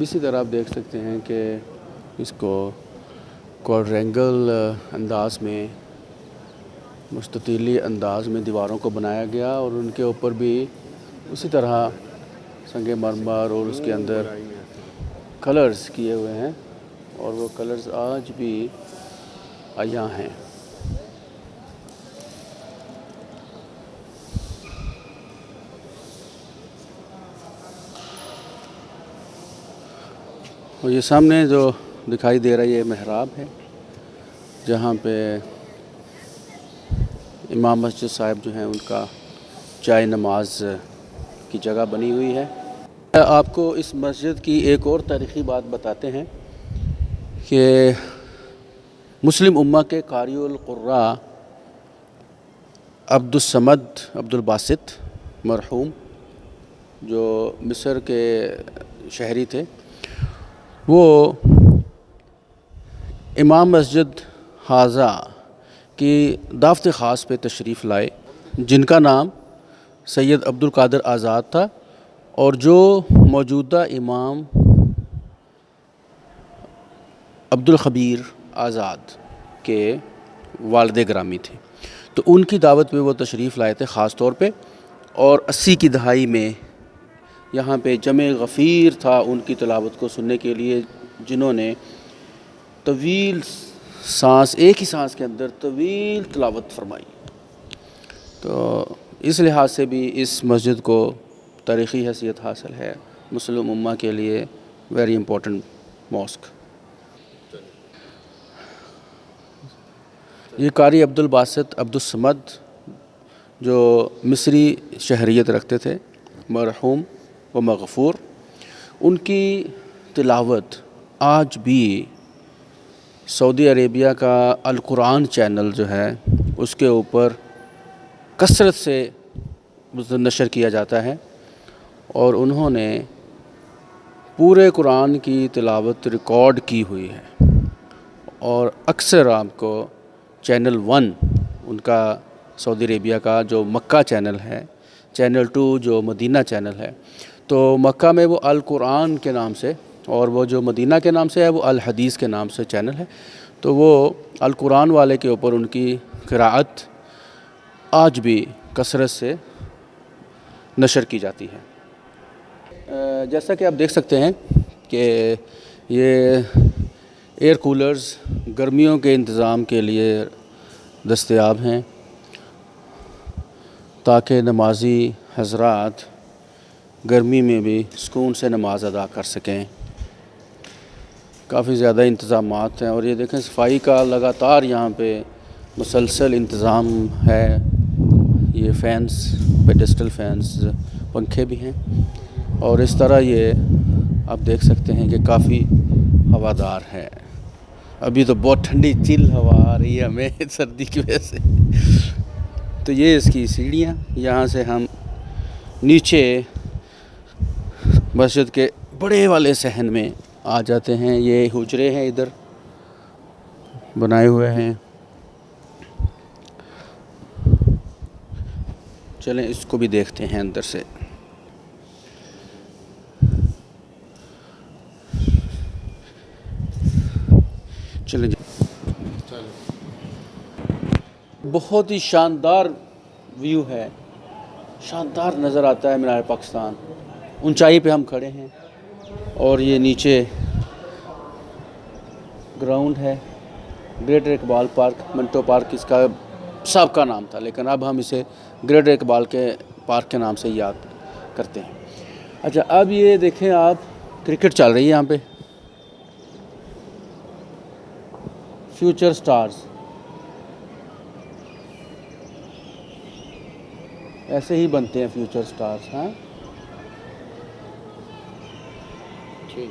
اب اسی طرح آپ دیکھ سکتے ہیں کہ اس کو کوڈرینگل انداز میں مستطیلی انداز میں دیواروں کو بنایا گیا اور ان کے اوپر بھی اسی طرح سنگ مرمر اور اس کے اندر کلرز کیے ہوئے ہیں اور وہ کلرز آج بھی عیاں ہیں۔ اور یہ سامنے جو دکھائی دے رہا ہے یہ محراب ہے جہاں پہ امام مسجد صاحب جو ہیں ان کا چائے نماز کی جگہ بنی ہوئی ہے۔ آپ کو اس مسجد کی ایک اور تاریخی بات بتاتے ہیں کہ مسلم امہ کے قاری القراء عبدالصمد عبدالباسط مرحوم جو مصر کے شہری تھے، وہ امام مسجد حاضہ کی دعوت خاص پہ تشریف لائے جن کا نام سید عبدالقادر آزاد تھا اور جو موجودہ امام عبدالخبیر آزاد کے والد گرامی تھے۔ تو ان کی دعوت پہ وہ تشریف لائے تھے خاص طور پہ، اور 80 کی دہائی میں یہاں پہ جمع غفیر تھا ان کی تلاوت کو سننے کے لیے، جنہوں نے طویل سانس، ایک ہی سانس کے اندر طویل تلاوت فرمائی۔ تو اس لحاظ سے بھی اس مسجد کو تاریخی حیثیت حاصل ہے، مسلم امہ کے لیے ویری امپورٹنٹ ماسک۔ یہ قاری عبدالباسط عبدالصمد جو مصری شہریت رکھتے تھے، مرحوم و مغفور، ان کی تلاوت آج بھی سعودی عربیہ کا القرآن چینل جو ہے اس کے اوپر کثرت سے نشر کیا جاتا ہے، اور انہوں نے پورے قرآن کی تلاوت ریکارڈ کی ہوئی ہے، اور اکثر آپ کو چینل 1 ان کا سعودی عربیہ کا جو مکہ چینل ہے، چینل 2 جو مدینہ چینل ہے، تو مکہ میں وہ القرآن کے نام سے، اور وہ جو مدینہ کے نام سے ہے وہ الحدیث کے نام سے چینل ہے۔ تو وہ القرآن والے کے اوپر ان کی قراءت آج بھی کثرت سے نشر کی جاتی ہے۔ جیسا کہ آپ دیکھ سکتے ہیں کہ یہ ایئر کولرز گرمیوں کے انتظام کے لیے دستیاب ہیں تاکہ نمازی حضرات گرمی میں بھی سکون سے نماز ادا کر سکیں۔ کافی زیادہ انتظامات ہیں، اور یہ دیکھیں صفائی کا لگاتار یہاں پہ مسلسل انتظام ہے۔ یہ فینس، پیڈسٹل فینس، پنکھے بھی ہیں، اور اس طرح یہ آپ دیکھ سکتے ہیں کہ کافی ہوادار ہے۔ ابھی تو بہت ٹھنڈی چل ہوا آ رہی ہے ہمیں سردی کی وجہ سے۔ تو یہ اس کی سیڑھیاں، یہاں سے ہم نیچے مسجد کے بڑے والے صحن میں آ جاتے ہیں۔ یہ حجرے ہیں ادھر بنائے ہوئے ہیں۔ چلیں اس کو بھی دیکھتے ہیں اندر سے۔ چلیں جی، بہت ہی شاندار ویو ہے، شاندار نظر آتا ہے مینار پاکستان۔ اونچائی پہ ہم کھڑے ہیں، اور یہ نیچے گراؤنڈ ہے، Greater Iqbal park, Minto park اس کا سابقہ نام تھا، لیکن اب ہم اسے گریٹر اقبال کے پارک کے نام سے یاد کرتے ہیں۔ اچھا، اب یہ دیکھیں آپ، کرکٹ چل رہی ہے یہاں پہ، فیوچر سٹارز، ایسے ہی بنتے ہیں فیوچر سٹارز، ہاں ٹھیک۔